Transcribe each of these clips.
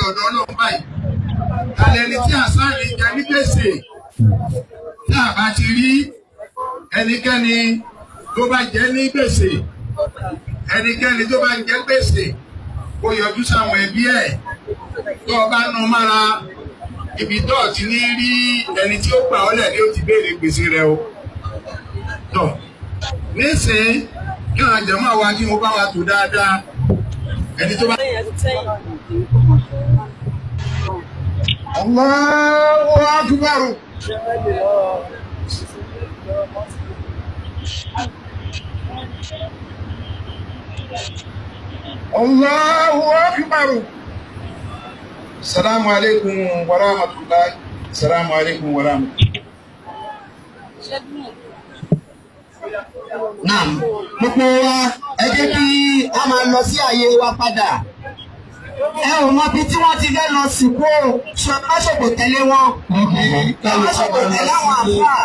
ọ̀dọ̀ Ọlọ́run báyìí. Àlẹ́ni tí Hassan jẹ ní gbèsè tí a bá ti rí ẹnikẹ́ni tó bá jẹ ní gbèsè ẹnikẹ́ni tó bá jẹ gbèsè kó yọjú sáwọn ẹbí ẹ̀ tó o bá nu mára ibi tó ti ní rí ẹni tí ó gbà ọ́ lẹ̀ ní ó ti béèrè gbèsè rẹ o. Tọ́ nísìnyí kí àwọn jẹ̀mọ́ wa kí wọ́n bá wa tó dáadáa ẹni tó bá. Allahu Akbar. Allahu Akbar. Assalamu alaikum wa rahmatullahi. Assalamu alaikum wa rahmatullahi. Naam, gbogbo wa ẹ jẹ́ kí a máa lọ sí àyè wa padà. Ẹ ò mọ bí tí wọ́n ti fẹ́ lọ sìnkú ṣọ́kò tẹ̀lé wọn. Ṣọ́kò tẹ̀lé àwọn àfáà.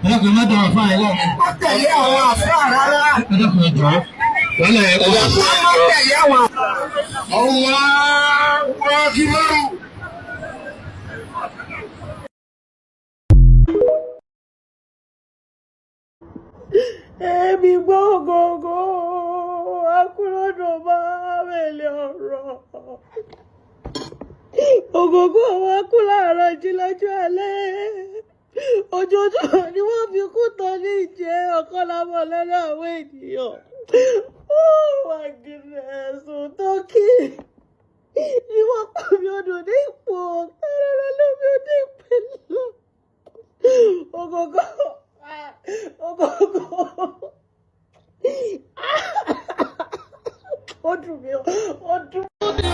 Ẹlẹ́kùn má dán àfáà ẹ̀wọ̀n mi. Wọ́n tẹ̀lé àwọn àfáà rárá. Ẹlẹ́kùn ẹ̀jọ́. Wọ́n lè ẹ̀kọ́. Wọ́n tẹ̀lé àwọn àfáà. Allahu Akbar. Èmi gbọ́ Ogogo, akúròdò máa mẹ́lẹ̀ ọ̀rọ̀. Ogogo wa kú láàárọ̀ jí lọ́jọ́ alẹ́. Ojoojúmọ́ ni wọ́n fi kú tán ní ìjẹ́ ọ̀kan lábọ̀ lọ́dọ̀ àwọn ènìyàn. Oh my goodness, Òtókì ni wọ́n pa mi odò ní ipò tẹ́lẹ̀ lómi odò ìpínlẹ̀. Ogogo. Ogogo. Ó dùn mí, ó dùn mí.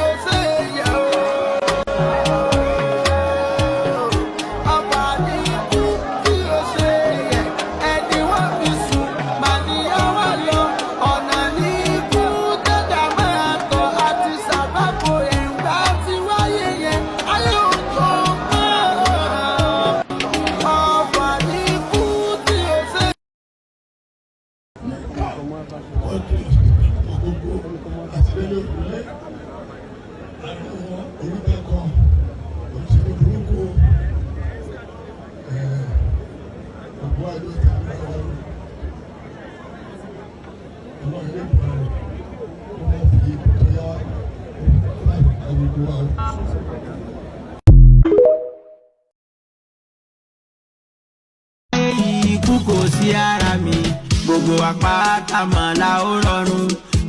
Ikú kò sí ara mi, gbogbo apáta mà la ó rọrùn.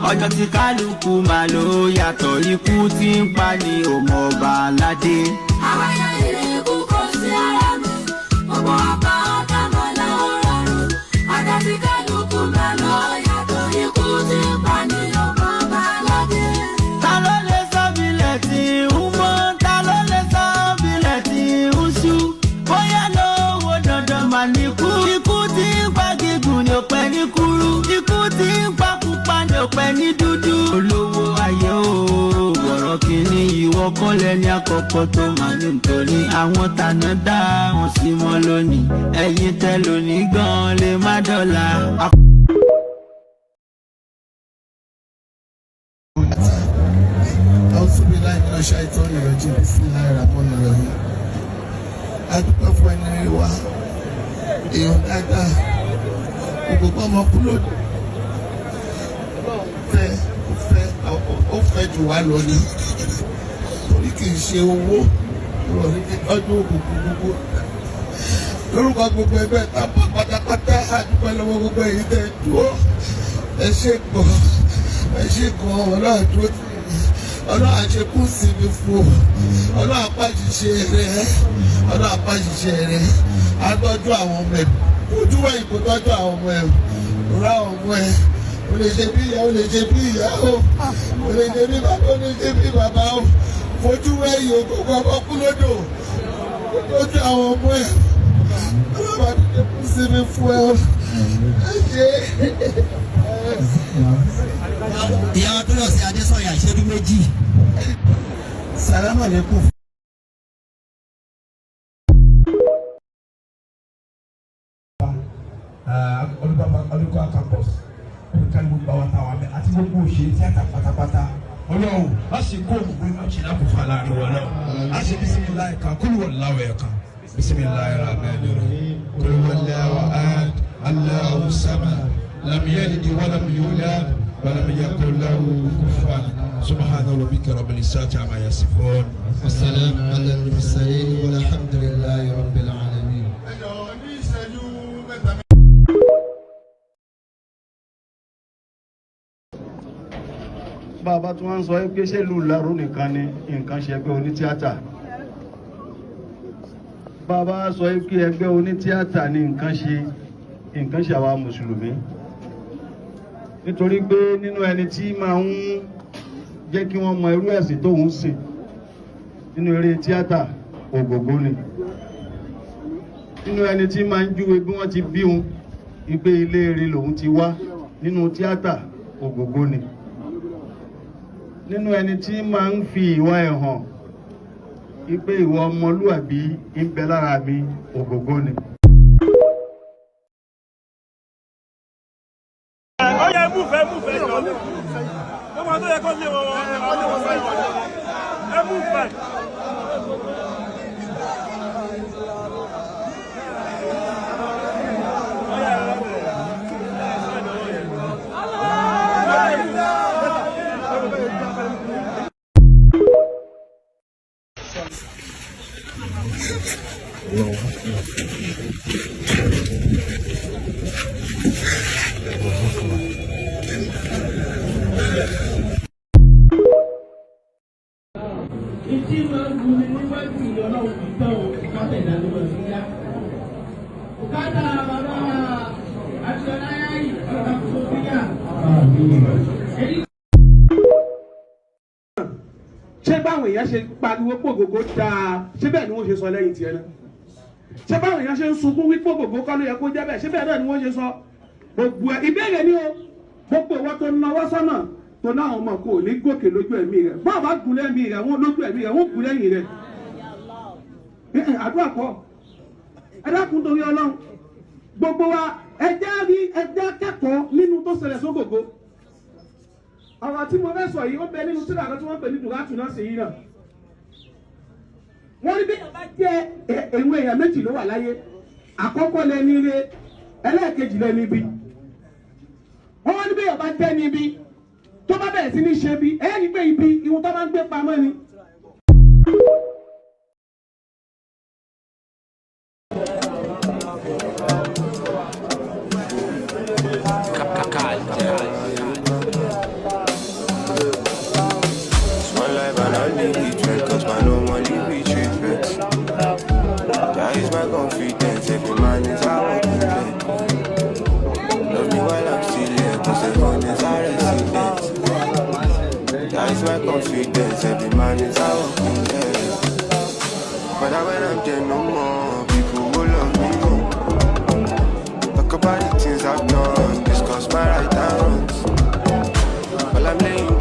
Ọjọ́ tí kálukú mà ló yàtọ̀, ikú tí ń pa ni òmò ọba aládé. Àwọn èèyàn ikú kò sí ara mi, gbogbo apáta mà la ó rọrùn. Ọjọ́ tí kálukú mà ló yàtọ̀, ikú tí ń pa ni òmò ọba aládé. Ta ló lè sọ bílẹ̀ tí ń mọ́? Ta ló lè sọ bílẹ̀ tí ń ṣú? Bóyá lówó dandan mà ní kú. Ikú tí ń pa gígùn ni ò pẹ́ ní kúrú. Ikú tí ń pa pupa ni ò pẹ́ ní dúdú. Olówó ayé o, wọ̀rọ̀ kìíní ìwọ kọ́lẹ̀ ní àkọ́kọ́ tó máa ní nítorí àwọn tàná dá wọn sí mọ́ lónìí. Ẹ̀yin tẹ́ lónìí gan-an lè má dọ̀la. Adúpẹ́ fún ẹni rí wa èèyàn dáadáa gbogbo ọmọ kúlò ó fẹ́ jù wá lọ ní torí kì í ṣe owó rọ̀ ní ọdún òkùnkùn gbogbo lórúkọ gbogbo ẹgbẹ́ tábà pátápátá adúpẹ́ lọ́wọ́ gbogbo èyí tẹ́ dúró ẹ ṣe gan ọlọ́run dúró tì mí ọlọ́run àṣekú sí mi fún ọlọ́run apáṣiṣẹ́ rẹ̀ atọ́jú àwọn ọmọ ẹ̀ ojú wẹ̀yìn kò tọ́jú àwọn ọmọ ẹ̀ rà ọmọ ẹ̀ o lè ṣe bí ìyá o lè ṣe bí ìyá o lè ṣe bí bàbá o lè ṣe bí bàbá o fojú wẹ̀yìn ògbógbó ọmọ kú lódò tọ́jú àwọn ọmọ ẹ̀ ọlọ́run àṣekú sí mi fún ẹ ṣe. Ìyá wa tó lọ sí Adésọ̀yà ìṣẹ́jú méjì. Salamu alaikum. Olùkọ́ campus olùkọ́ gbogbo àwọn táwọn abẹ àti gbogbo òṣèré tíátà pátápátá Ọlọ́run a sì kó òmùgbé méjìlá kò fà láàrin wọn náà a sì bisimilayi kan kúlù wọn láwẹ̀ kan bisimilayi rahmanir rahim kúlù wọn láwọ̀ ahad Allahu samad lam yalid wa lam yulad wa lam yakul lahu kufuwan subhana rabbika rabbil izzati amma yasifun wa salamun ala al-mursalin walhamdulillahi rabbil alamin. Bàbá tí wọ́n ń sọ pé ṣé ìlú Ìláró nìkan ni nǹkan ṣe ẹgbẹ́ onítíátà. Bàbá sọ pé ẹgbẹ́ onítíátà ni nǹkan ṣe àwa mùsùlùmí. Nítorí pé nínú ẹni tí máa ń jẹ́ kí wọ́n mọ irú ẹ̀sìn tó ń sìn nínú eré tíátà Ogogo ni. Nínú ẹni tí máa ń júwe bí wọ́n ti bí òun ìgbé ilé eré lòun ti wá nínú tíátà Ogogo ni. Nínú ẹni tí máa ń fi ìwà ẹ̀ hàn wípé ìwà ọmọlúwàbí ń bẹ lára mi Ogogo ni. Ó yẹ múfẹ́ jọ ní. Ó máa tó yẹ kó lé wọn ẹ múfẹ́. Ìtí máa ń guni níwájú ìyọ́nà ìtàn òkúta ìdánimọ̀ sí yá. Òkúta bàbá Aṣọ́láyà yìí ọ̀rọ̀ àkókò sí yá. Ṣé báwọn èèyàn ṣe pariwo pé Ogogo dáa ṣé bẹ́ẹ̀ ni wọ́n ṣe sọ lẹ́yìn tiẹ̀ náà? Ṣé báwọn èèyàn ṣe ń sunkún wípé Ogogo kọ́ ló yẹ kó jẹ́ bẹ́ẹ̀ ṣé bẹ́ẹ̀ náà ni wọ́n ṣe sọ? Gbogbo ìbéèrè ni o gbogbo ìwọ tó náwó sọ́nà tó náà ọmọ kò ní gòkè lójú ẹ̀mí rẹ̀ bá bá gùn lẹ́mí rẹ̀ wọ́n lójú ẹ̀mí rẹ̀ wọ́n gùn lẹ́yìn rẹ̀. Àdúrà kọ́ ẹ dákun torí Ọlọ́run gbogbo wa ẹjẹ́ kẹ́kọ̀ọ́ nínú tó ṣẹlẹ̀ sógògó. Ọ̀rọ̀ tí mo fẹ́ sọ yìí ó bẹ nínú sílẹ̀ àti wọ́n pè ní dùrátù náà sí yìí náà. Wọ́n ní bí ìyàbá jẹ́ èwe èèyàn méjì ló wà láyé àkọ́kọ́ lẹ́ni ire ẹlẹ́ẹ̀kejì lẹ́ni ibi. Wọ́n ní bí ìyàbá jẹ́ ní ibi tó bá bẹ̀rẹ̀ sí ní ṣe bí ẹ̀rí pé ibi ìwọ̀n tó bá ń gbé pamọ́ ni. Confidence, every man is our confidence. Love me while I'm still here, cause everyone is our resident. That is my confidence, every man is our confidence. But when I'm there no more, people will love me more. Talk about the things I've done, discuss my right and wrongs. While I'm laying